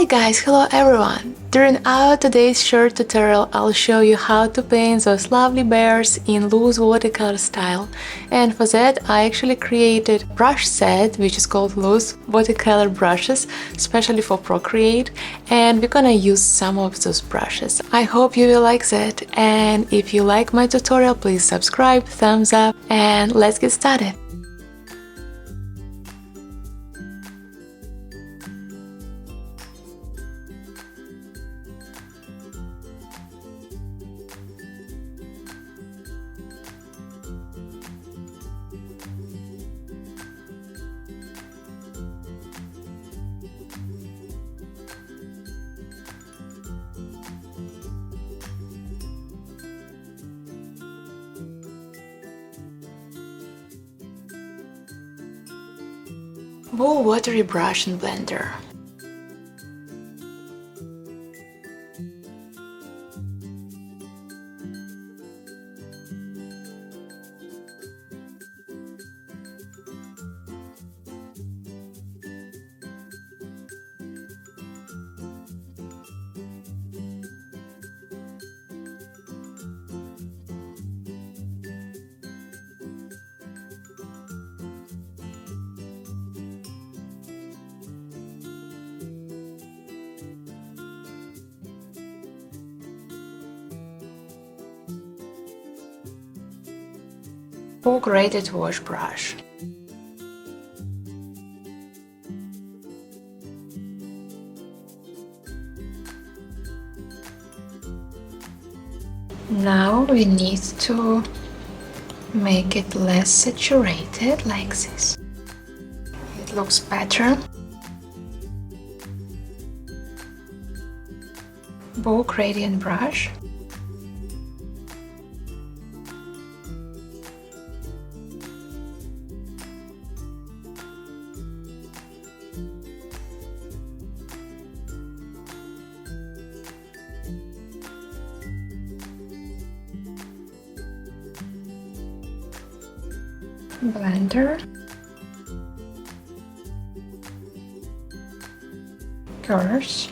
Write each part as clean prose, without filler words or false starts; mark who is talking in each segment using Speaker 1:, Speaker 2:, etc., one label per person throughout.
Speaker 1: Hi guys, hello everyone! During our today's short tutorial I'll show you how to paint those lovely bears in loose watercolor style, and for that I actually created a brush set which is called loose watercolor brushes, especially for Procreate, and we're gonna use some of those brushes. I hope you will like that, and if you like my tutorial please subscribe, thumbs up, and let's get started! Wool watery brush and blender. Or graded wash brush. Now we need to make it less saturated, like this. It looks better. Bow gradient brush. Blender, curves,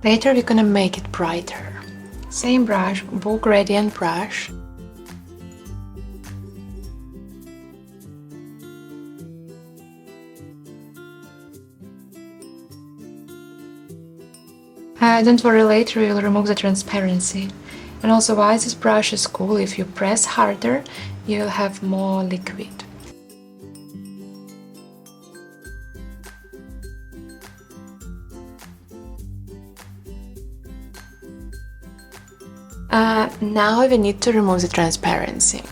Speaker 1: later we're gonna make it brighter. Same brush, bow gradient brush. Don't worry, later we'll remove the transparency. And also, why this brush is cool, if you press harder, you'll have more liquid. Now we need to remove the transparency.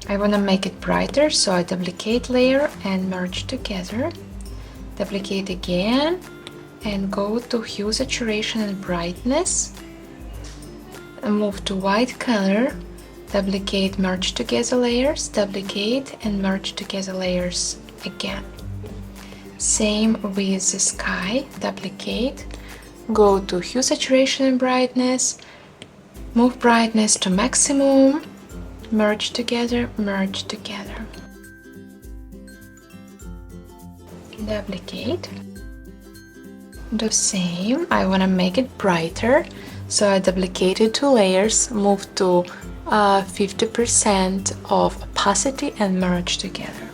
Speaker 1: I want to make it brighter, so I duplicate layer and merge together. Duplicate again. And go to hue, saturation and brightness, and move to white color, duplicate, merge together layers, duplicate and merge together layers again. Same with the sky, duplicate, go to hue, saturation and brightness, move brightness to maximum, merge together, duplicate. The same, I want to make it brighter, so I duplicated two layers, move to 50% of opacity and merge together.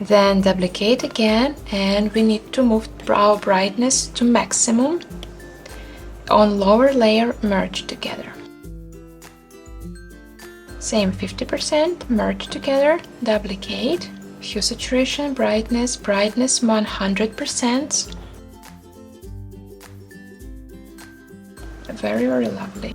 Speaker 1: Then duplicate again, and we need to move our brightness to maximum. On lower layer, merge together. Same 50%, merge together, duplicate, hue, saturation, brightness 100%. Very, very lovely.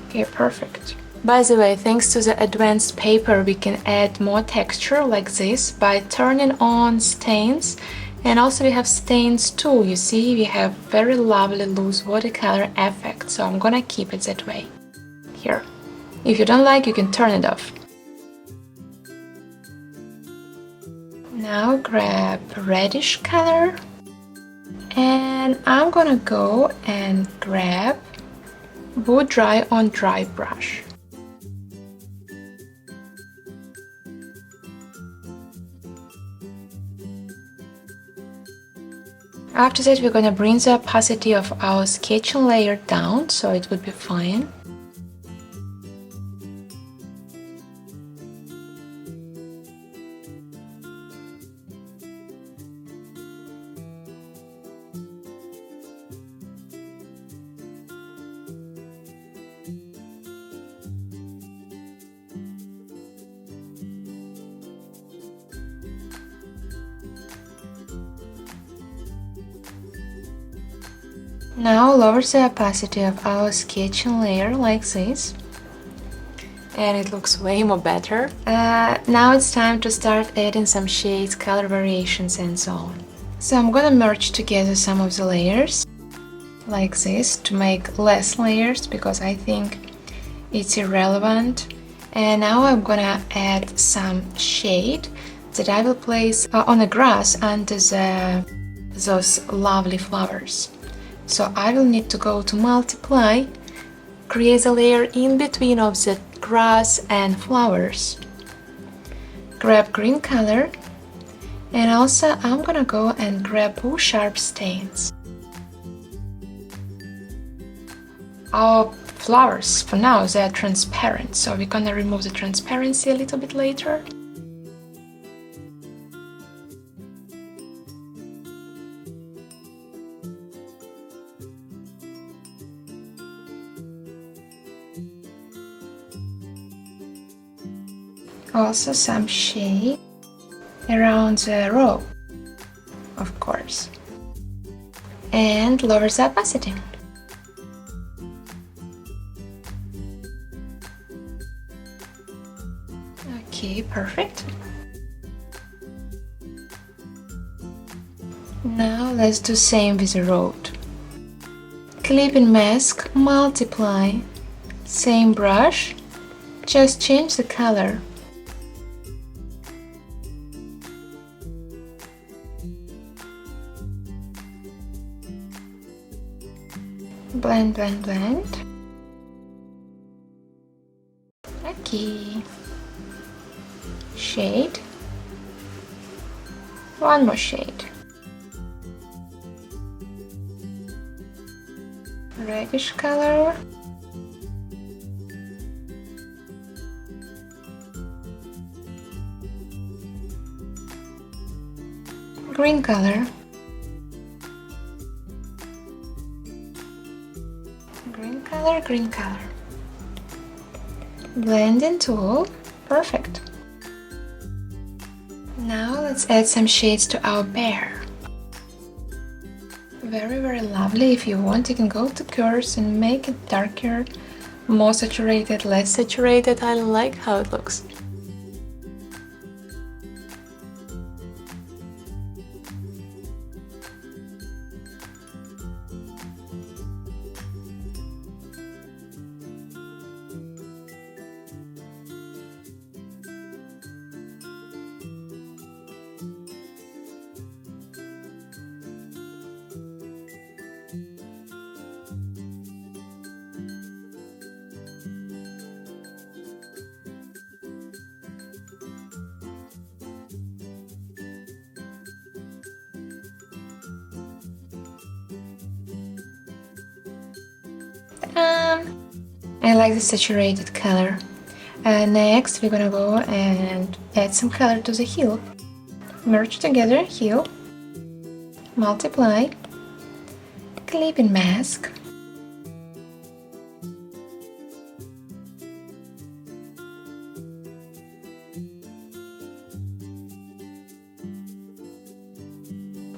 Speaker 1: Okay, perfect. By the way, thanks to the advanced paper, we can add more texture like this by turning on stains. And also we have stains too. You see, we have very lovely loose watercolor effect. So I'm gonna keep it that way. Here. If you don't like, you can turn it off. Now grab reddish color. And I'm gonna go and grab Wood Dry on Dry brush. After that, we're gonna bring the opacity of our sketching layer down, so it would be fine. Now lower the opacity of our sketching layer like this, and it looks way more better. Now it's time to start adding some shades, color variations and so on. So I'm gonna merge together some of the layers like this to make less layers because I think it's irrelevant. And now I'm gonna add some shade that I will place on the grass under those lovely flowers. So I will need to go to multiply, create a layer in between of the grass and flowers. Grab green color, and also I'm gonna go and grab blue sharp stains. Our flowers, for now, they are transparent, so we're gonna remove the transparency a little bit later. Also some shade around the row, of course, and lower the opacity. Okay, perfect. Now let's do same with the road. Clip and mask, multiply, same brush, just change the color. Blend, blend, blend. Okay. Shade. One more shade. Reddish color. Green color. Green color, green color. Blending tool. Perfect. Now let's add some shades to our bear. Very, very lovely. If you want, you can go to curves and make it darker, more saturated, less saturated. I like how it looks. I like the saturated color. Next, we're gonna go and add some color to the heel. Merge together, heel, multiply, clip and mask.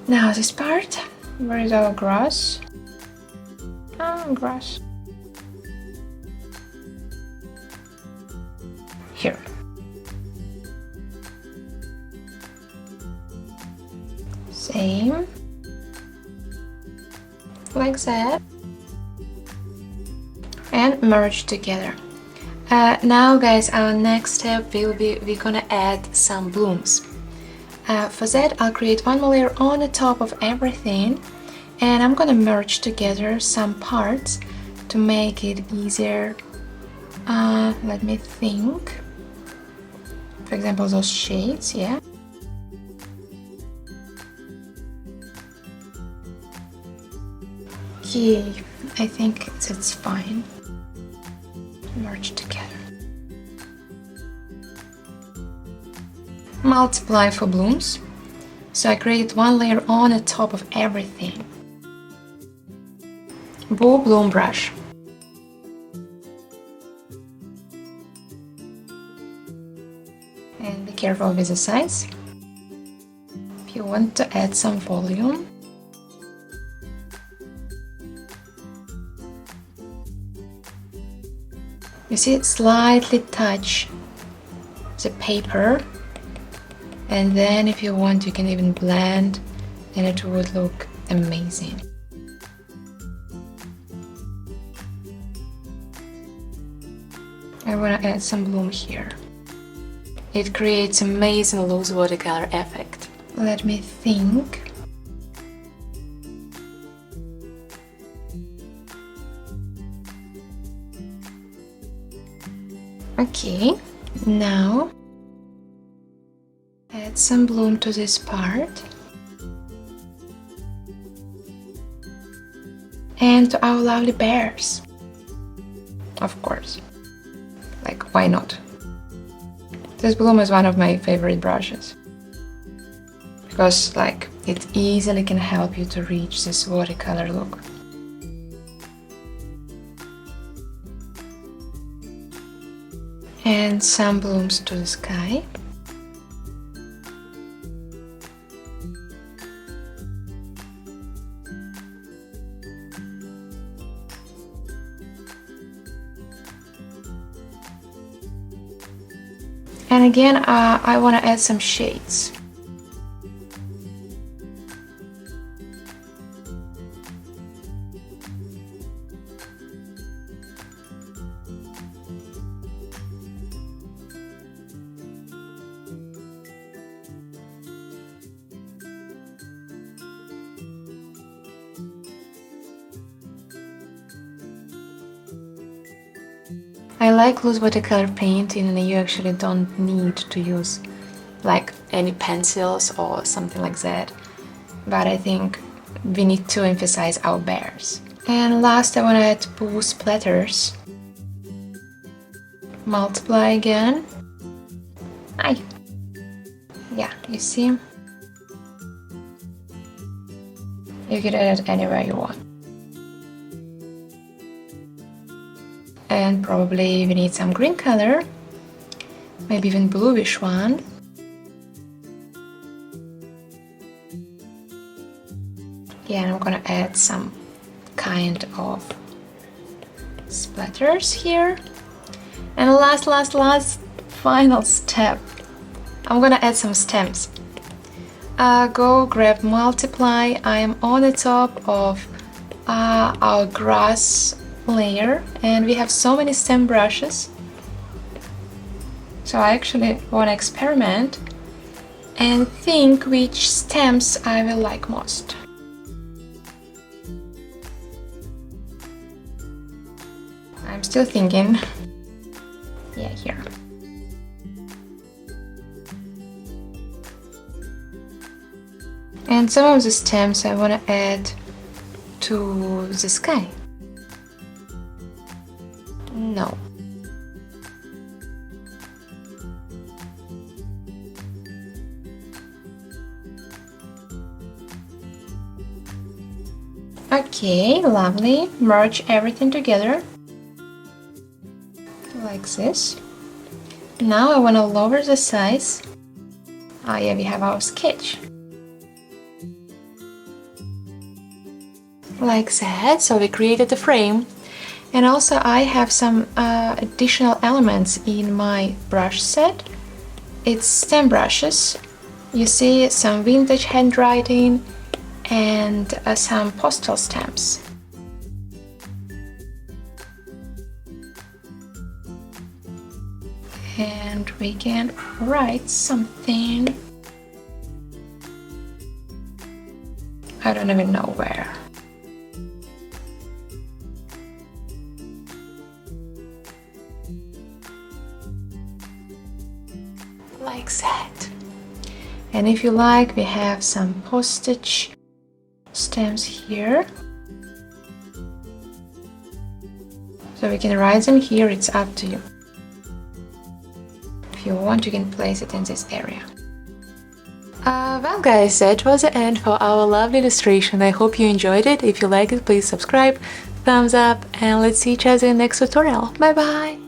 Speaker 1: Now this part, where is our grass? Grass. Here. Same. Like that. And merge together. Now guys, our next step will be we're gonna add some blooms. For that, I'll create one more layer on the top of everything, and I'm gonna merge together some parts to make it easier. Let me think. For example, those shades, yeah. Okay, I think it's fine. Merge together. Multiply for blooms. So I created one layer on the top of everything. Bloom brush. And be careful with the size. If you want to add some volume. You see, slightly touch the paper, and then if you want you can even blend and it would look amazing. I want to add some bloom here. It creates amazing loose watercolor effect. Let me think. Okay, now add some bloom to this part and to our lovely bears. Of course, like why not? This bloom is one of my favorite brushes because like it easily can help you to reach this watercolor look. And some blooms to the sky. And again, I want to add some shades. I like loose watercolor painting and you actually don't need to use like any pencils or something like that, but I think we need to emphasize our bears. And last I want to add poo splatters. Multiply again. Yeah, you see? You can add it anywhere you want. And probably we need some green color, maybe even bluish one. Yeah, and I'm gonna add some kind of splatters here. And last final step, I'm gonna add some stems. Go grab multiply. I am on the top of our grass layer and we have so many stem brushes, so I actually want to experiment and think which stems I will like most. I'm still thinking. Yeah, here. And some of the stems I want to add to the sky. No. Okay, lovely. Merge everything together like this. Now I want to lower the size. Ah, yeah, we have our sketch. Like that, so we created the frame. And also I have some additional elements in my brush set. It's stem brushes. You see some vintage handwriting and some postal stamps. And we can write something. I don't even know where. Like that. And if you like, we have some postage stamps here. So we can write them here, it's up to you. If you want, you can place it in this area. Well guys, that was the end for our lovely illustration. I hope you enjoyed it. If you liked it, please subscribe, thumbs up, and let's see each other in the next tutorial. Bye bye!